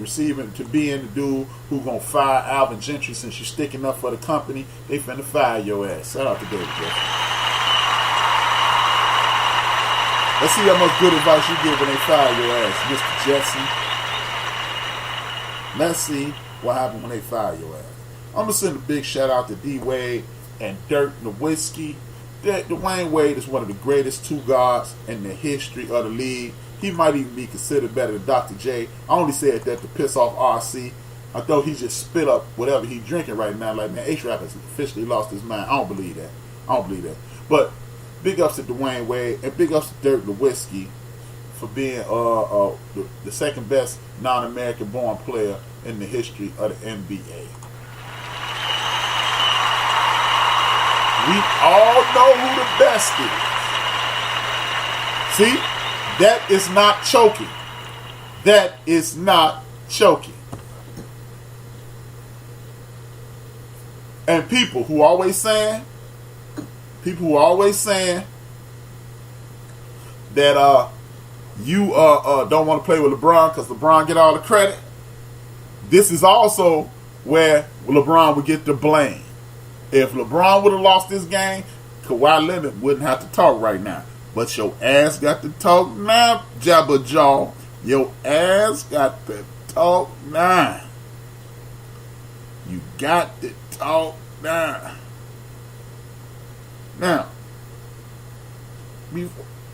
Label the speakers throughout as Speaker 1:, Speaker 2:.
Speaker 1: receiving to being the dude who gonna fire Alvin Gentry since you're sticking up for the company. They finna fire your ass. Shout out to David Jeffrey. Let's see how much good advice you give when they fire your ass, Mr. Jesse. Let's see what happened when they fire your ass. I'm gonna send a big shout out to D Wade and Dirk Nowitzki. Dwayne Wade is one of the greatest two guards in the history of the league. He might even be considered better than Dr. J. I only said that to piss off RC. I thought he just spit up whatever he's drinking right now. Like, man, H-Rap has officially lost his mind. I don't believe that. But big ups to Dwayne Wade and big ups to Dirk Nowitzki for being the second best non-American born player in the history of the NBA. We all know who the best is. See? That is not choking. That is not choking. And people who are always saying that you don't want to play with LeBron because LeBron get all the credit. This is also where LeBron would get the blame. If LeBron would have lost this game, Kawhi Leonard wouldn't have to talk right now. But your ass got to talk now, Jabba Jaw. Your ass got to talk now. You got to talk now. Now,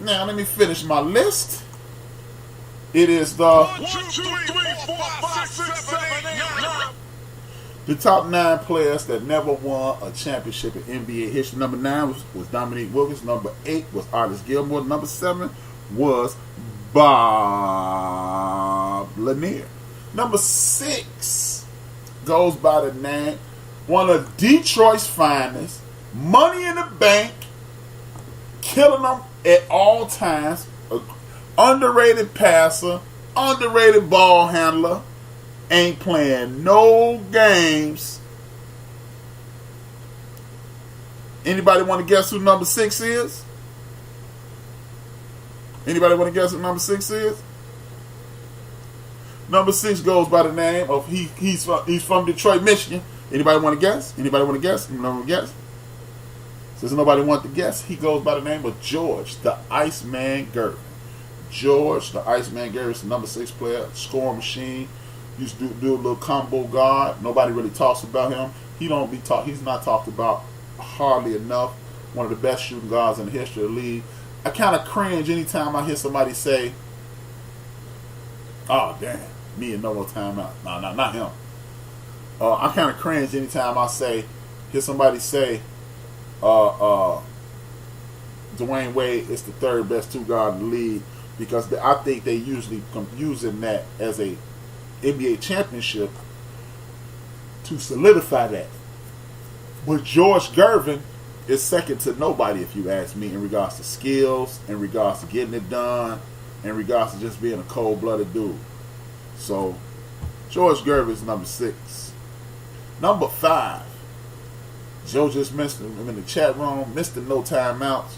Speaker 1: let me finish my list. It is the
Speaker 2: 1, 2, 3, 4, 5, 6, 7, 8, 9.
Speaker 1: The top 9 players that never won a championship in NBA history. Number 9 was Dominique Wilkins. Number 8 was Artis Gilmore. Number 7 was Bob Lanier. Number 6 goes by the name, one of Detroit's finest, Money in the Bank, killing them at all times, underrated passer, underrated ball handler, ain't playing no games. Anybody want to guess who number 6 is? Anybody want to guess who number 6 is? Number 6 goes by the name of he's from Detroit, Michigan. Anybody want to guess? Anybody want to guess? Anybody want to guess? Since nobody wants to guess, he goes by the name of George the Iceman Gervin. George the Iceman Gervin is the number 6 player, scoring machine. Used to do a little combo guard. Nobody really talks about him. He's not talked about hardly enough. One of the best shooting guards in the history of the league. I kind of cringe anytime I hear somebody say, "Oh damn, me and no more timeout." No, not him. I kind of cringe anytime I hear somebody say, Dwayne Wade is the third best two guard in the league, because I think they usually using that as a NBA championship to solidify that. But George Gervin is second to nobody, if you ask me, in regards to skills, in regards to getting it done, in regards to just being a cold-blooded dude. So, George Gervin is number 6. Number 5, Joe just mentioned him in the chat room, Mr. No Timeouts,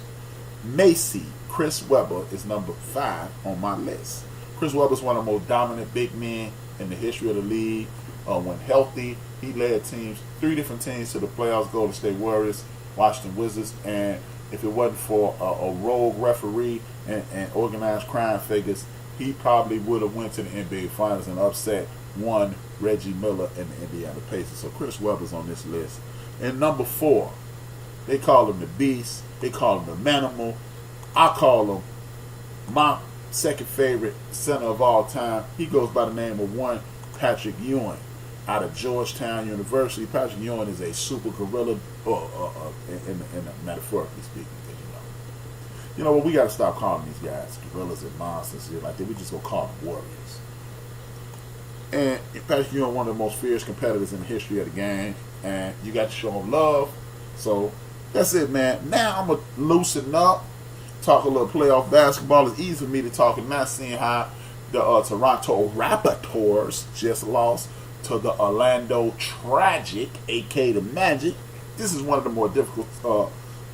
Speaker 1: Macy, Chris Webber is number 5 on my list. Chris Webber is one of the most dominant big men in the history of the league. When healthy, he led 3 different teams to the playoffs: Golden State Warriors, Washington Wizards, and if it wasn't for a rogue referee and organized crime figures, he probably would have went to the NBA Finals and upset one Reggie Miller and the Indiana Pacers. So Chris Webber's on this list. And number 4, they call him the Beast. They call him the Manimal. I call him my second favorite center of all time. He goes by the name of one Patrick Ewing out of Georgetown University. Patrick Ewing is a super gorilla, in metaphorically speaking. You know what? We got to stop calling these guys gorillas and monsters here like that. We just gonna call them warriors. And Patrick Ewing, one of the most fierce competitors in the history of the game, and you got to show him love. So that's it, man. Now I'm gonna loosen up, talk a little playoff basketball. It's easy for me to talk and not seeing how the Toronto Raptors just lost to the Orlando Tragic, aka the Magic. This is one of the more difficult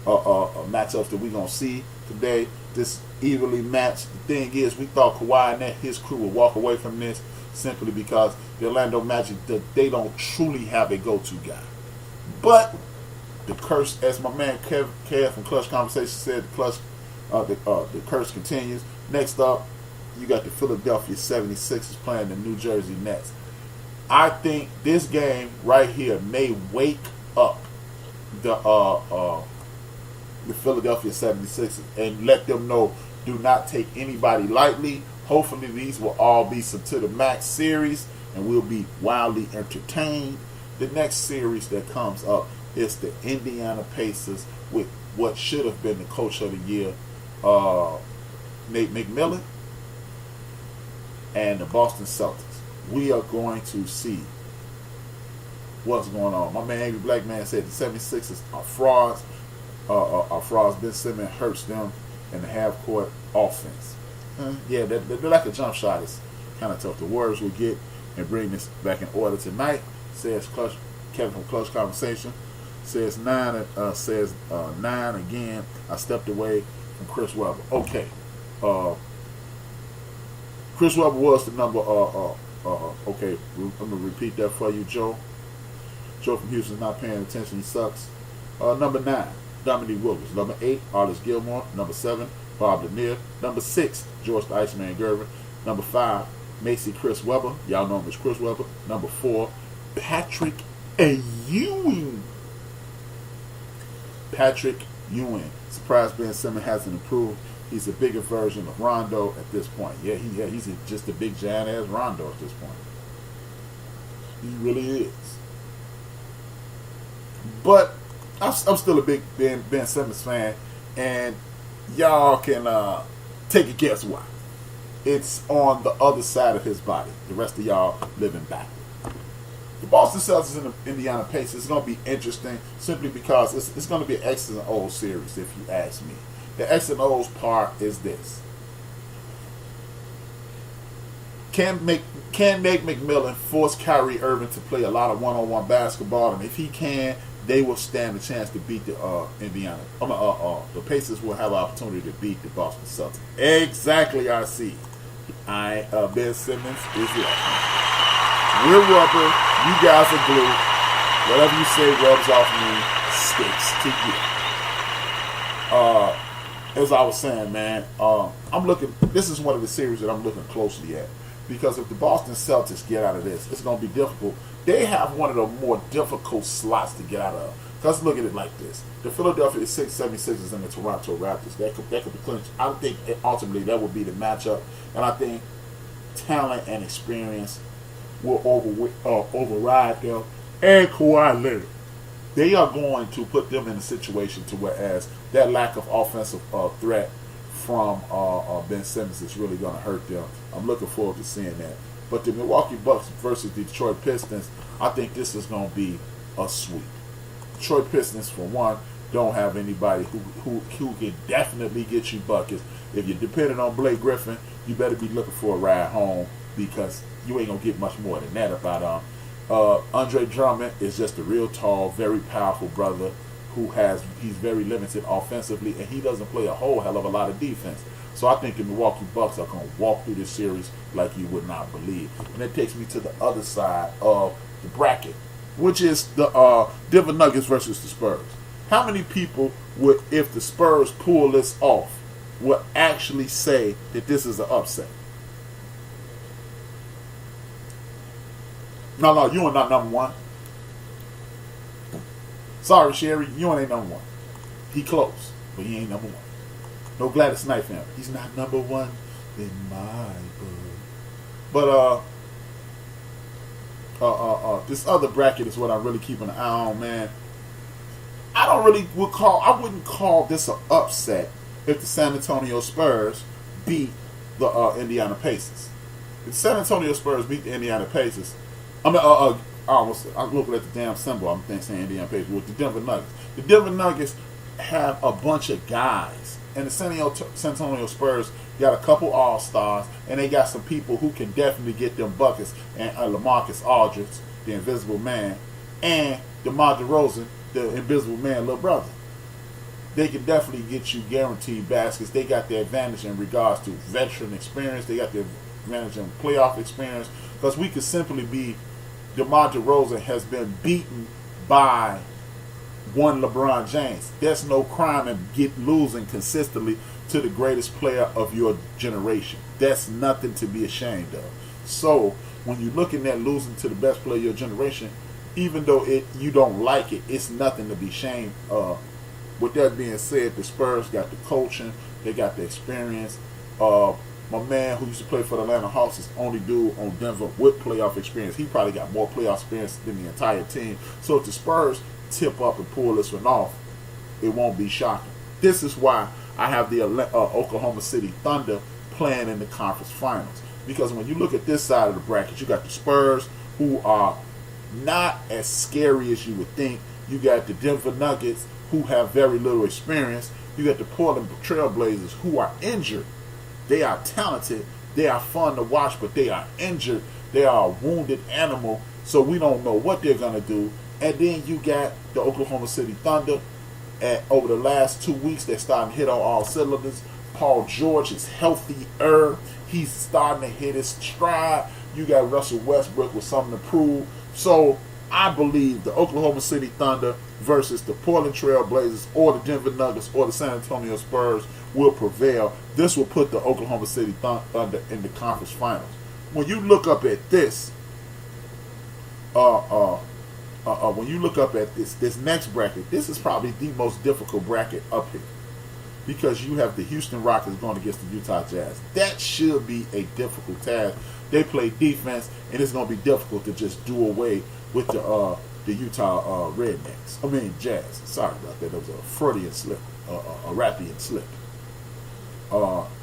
Speaker 1: matchups that we're going to see today. This evenly matched. The thing is, we thought Kawhi and his crew would walk away from this. simply because the Orlando Magic, they don't truly have a go-to guy. But the curse, as my man Kev from Clutch Conversation said, the curse continues. Next up, you got the Philadelphia 76ers playing the New Jersey Nets. I think this game right here may wake up the Philadelphia 76ers and let them know, do not take anybody lightly. Hopefully these will all be some to the max series and we'll be wildly entertained. The next series that comes up is the Indiana Pacers with what should have been the coach of the year, Nate McMillan, and the Boston Celtics. We are going to see what's going on. My man Angry Black Man said the 76ers are frauds. Ben Simmons hurts them in the half-court offense. Yeah, they're like a jump shot. It's kind of tough. The Warriors will get and bring this back in order tonight, says Kevin from Clutch Conversation. Says 9 again. I stepped away from Chris Webber. Okay. Chris Webber was the number. Okay, I'm gonna repeat that for you, Joe. Joe from Houston's not paying attention. He sucks. Number 9, Dominique Wilkins. Number 8, Arlis Gilmore. Number 7, Bob Lanier. Number 6, George the Iceman Gervin. Number 5, Macy Chris Webber. Y'all know him as Chris Webber. Number 4, Patrick Ewing. Patrick Ewing. Surprised Ben Simmons hasn't improved. He's a bigger version of Rondo at this point. He's just a big giant ass Rondo at this point. He really is. But I'm still a big Ben Simmons fan, and y'all can take a guess why. It's on the other side of his body. The rest of y'all living backward. The Boston Celtics and the Indiana Pacers is going to be interesting simply because it's going to be an X's and O's series, if you ask me. The X and O's part is this. Can Nate McMillan force Kyrie Irving to play a lot of one-on-one basketball? And if he can, they will stand a chance to beat the the Pacers will have an opportunity to beat the Boston Celtics. Exactly, RC. Ben Simmons is left. We're rubber. You guys are glue. Whatever you say rubs off me, sticks to you. As I was saying, man, this is one of the series that I'm looking closely at. Because if the Boston Celtics get out of this, it's going to be difficult. They have one of the more difficult slots to get out of. Let's look at it like this. The Philadelphia 76ers and the Toronto Raptors, that could be clinched. I think ultimately that would be the matchup. And I think talent and experience will override them. And Kawhi Leonard. They are going to put them in a situation to whereas that lack of offensive threat from Ben Simmons is really going to hurt them. I'm looking forward to seeing that. But the Milwaukee Bucks versus Detroit Pistons, I think this is going to be a sweep. Detroit Pistons, for one, don't have anybody who can definitely get you buckets. If you're dependent on Blake Griffin, you better be looking for a ride home because you ain't going to get much more than that about him. Andre Drummond is just a real tall, very powerful brother he's very limited offensively, and he doesn't play a whole hell of a lot of defense. So I think the Milwaukee Bucks are going to walk through this series like you would not believe. And that takes me to the other side of the bracket, which is the Denver Nuggets versus the Spurs. How many people would, if the Spurs pull this off, would actually say that this is an upset? No, you are not number one. Sorry, Sherry, you ain't number one. He close, but he ain't number one. No Gladys Knight fan. He's not number one in my book. But this other bracket is what I'm really keeping an eye on, man. I wouldn't call this an upset if the San Antonio Spurs beat the Indiana Pacers. If the San Antonio Spurs beat the Indiana Pacers, I'm looking at the damn symbol. I'm saying Indiana Pacers with the Denver Nuggets. The Denver Nuggets have a bunch of guys, and the San Antonio Spurs got a couple All-Stars, and they got some people who can definitely get them buckets. And LaMarcus Aldridge, the Invisible Man, and DeMar DeRozan, the Invisible Man little brother. They can definitely get you guaranteed baskets. They got the advantage in regards to veteran experience. They got the advantage in playoff experience. Because we could simply be DeMar DeRozan has been beaten by one LeBron James. There's no crime in losing consistently to the greatest player of your generation. That's nothing to be ashamed of. So when you're looking at losing to the best player of your generation, even though you don't like it, it's nothing to be ashamed of. With that being said, the Spurs got the coaching, they got the experience. My man who used to play for the Atlanta Hawks is the only dude on Denver with playoff experience. He probably got more playoff experience than the entire team. So if the Spurs tip up and pull this one off, it won't be shocking. This is why I have the Oklahoma City Thunder playing in the conference finals. Because when you look at this side of the bracket, you got the Spurs, who are not as scary as you would think. You got the Denver Nuggets, who have very little experience. You got the Portland Trail Blazers, who are injured. They are talented. They are fun to watch, but they are injured. They are a wounded animal, so we don't know what they're going to do. And then you got the Oklahoma City Thunder. And over the last 2 weeks, they're starting to hit on all cylinders. Paul George is healthier. He's starting to hit his stride. You got Russell Westbrook with something to prove. So I believe the Oklahoma City Thunder versus the Portland Trail Blazers or the Denver Nuggets or the San Antonio Spurs will prevail. This will put the Oklahoma City Thunder in the conference finals. When you look up at this, when you look up at this next bracket, this is probably the most difficult bracket up here, because you have the Houston Rockets going against the Utah Jazz. That should be a difficult task. They play defense, and it's going to be difficult to just do away with the Utah Rednecks. I mean Jazz. Sorry about that. That was a Freudian slip, a Rappian slip.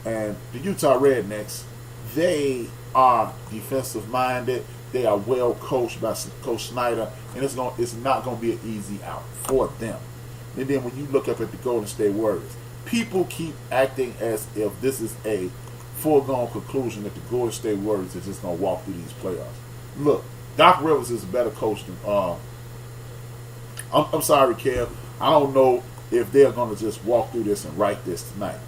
Speaker 1: And the Utah Rednecks, they are defensive minded. They are well coached by Coach Snyder, and it's not going to be an easy out for them. And then when you look up at the Golden State Warriors, people keep acting as if this is a foregone conclusion that the Golden State Warriors is just going to walk through these playoffs. Look, Doc Rivers is a better coach than I'm sorry, Kev. I don't know if they're going to just walk through this and write this tonight,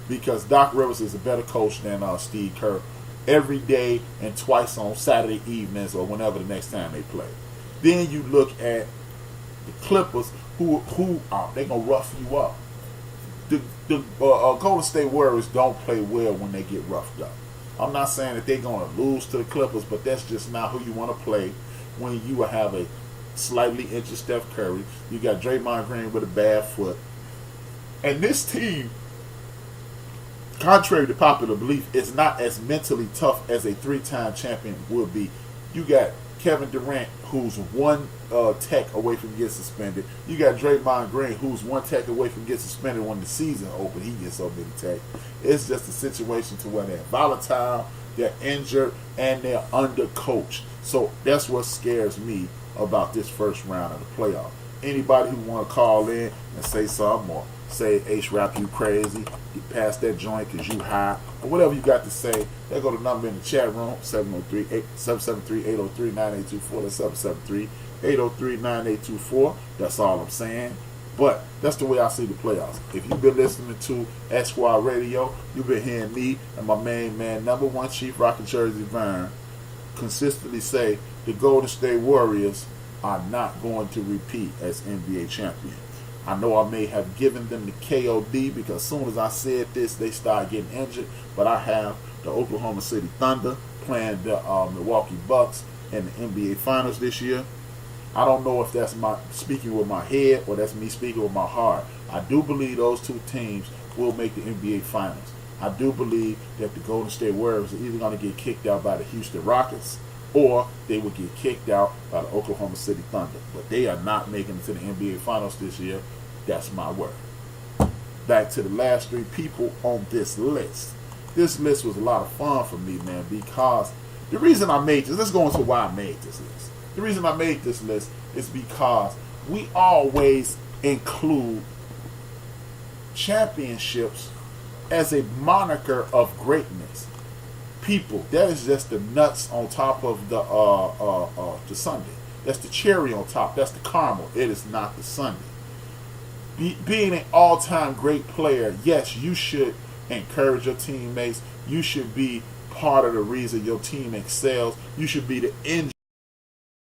Speaker 1: because Doc Rivers is a better coach than Steve Kerr every day and twice on Saturday evenings or whenever the next time they play. Then you look at the Clippers, who are they going to rough you up. The Golden State Warriors don't play well when they get roughed up. I'm not saying that they're going to lose to the Clippers, but that's just not who you want to play when you have a slightly injured Steph Curry. You got Draymond Green with a bad foot. And this team, contrary to popular belief, is not as mentally tough as a 3-time champion would be. You got Kevin Durant, who's one tech away from getting suspended. You got Draymond Green, who's one tech away from getting suspended when the season opened. He gets so many tech. It's just a situation to where they're volatile, they're injured, and they're undercoached. So that's what scares me about this first round of the playoff. Anybody who want to call in and say something or say, H-Rap, you crazy, get past that joint because you high, or whatever you got to say, they go to the number in the chat room, 773-803-9824. That's 773-803-9824. That's all I'm saying. But that's the way I see the playoffs. If you've been listening to X Squad Radio, you've been hearing me and my main man, number one Chief Rocket Jersey Vern, consistently say the Golden State Warriors are not going to repeat as NBA champions. I know I may have given them the KOD because as soon as I said this, they started getting injured. But I have the Oklahoma City Thunder playing the Milwaukee Bucks in the NBA Finals this year. I don't know if that's my speaking with my head or that's me speaking with my heart. I do believe those two teams will make the NBA Finals. I do believe that the Golden State Warriors are either going to get kicked out by the Houston Rockets or they will get kicked out by the Oklahoma City Thunder. But they are not making it to the NBA Finals this year. That's my word. Back to the last three people on this list. This list was a lot of fun for me, man, because the reason I made this, let's go into why I made this list. The reason I made this list is because we always include championships as a moniker of greatness. People, that is just the nuts on top of the sundae. That's the cherry on top. That's the caramel. It is not the sundae. Being an all-time great player, yes, you should encourage your teammates. You should be part of the reason your team excels. You should be the engine